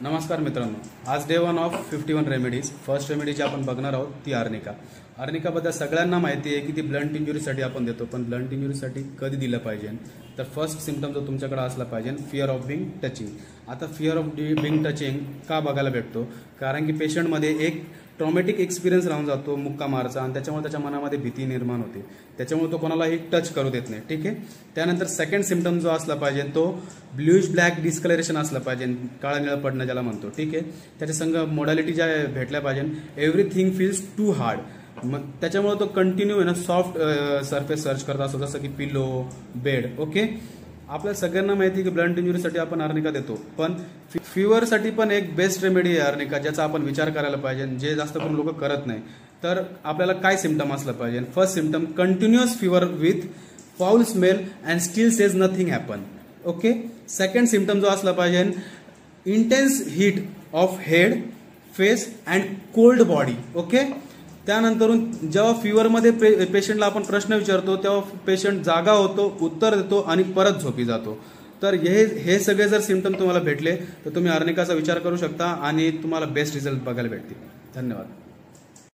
नमस्कार मित्रांनो, आज day 1 of 51 remedies. First remedy जी आपण बघणार आहोत ती आर्निका. आर्निकाबद्दल सगळ्यांना माहिती आहे की ती ब्लंट इंजुरीसाठी आपण देतो, पण ब्लंट इंजुरीसाठी कधी दिलं पाहिजे. तर फर्स्ट सिम्पटम जो तुमच्याकडे असला पाहिजे फिअर ऑफ बिंग टचिंग. आता फिअर ऑफ बिंग टचिंग का बघायला भेटतो? कारण की पेशंटमध्ये एक ट्रॉमॅटिक एक्सपिरियन्स राहून जातो मुक्का मारचा, आणि त्याच्यामुळे त्याच्या मनामध्ये भीती निर्माण होते. त्याच्यामुळे तो कोणालाही टच करू देत नाही. ठीक आहे. त्यानंतर सेकंड सिम्पटम जो असला पाहिजे तो ब्ल्यूइश ब्लॅक डिस्कलरेशन असला पाहिजे, काळा निळा पडणं ज्याला म्हणतो. ठीक आहे. त्याच्या संग मोडॅलिटी ज्या भेटल्या पाहिजे. Everything feels too hard. मग त्याच्यामुळे तो कंटिन्यू आहे ना सॉफ्ट सरफेस सर्च करत असतो, जसं की पिलो, बेड. ओके. आपल्याला सगळ्यांना माहिती आहे की ब्लंट इंजुरीसाठी आपण आर्निका देतो, पण फिवरसाठी पण एक बेस्ट रेमेडी आहे आर्निका, ज्याचा आपण विचार करायला पाहिजे, जे जास्त करून लोक करत नाही. तर आपल्याला काय सिम्पटम असलं पाहिजे? First symptom continuous fever with foul smell and still says nothing happen. Okay. Second symptom जो असला पाहिजे intense heat of head, face and cold body. Okay. त्यानंतरून जेव्हा फिवरमध्ये पेशंटला आपण प्रश्न विचारतो तेव्हा पेशंट जागा होतो, उत्तर देतो आणि परत झोपी जातो. तर हे सगळे जर सिम्पटम तुम्हाला भेटले तर तुम्ही आर्निकाचा विचार करू शकता आणि तुम्हाला बेस्ट रिझल्ट बघायला भेटतील. धन्यवाद.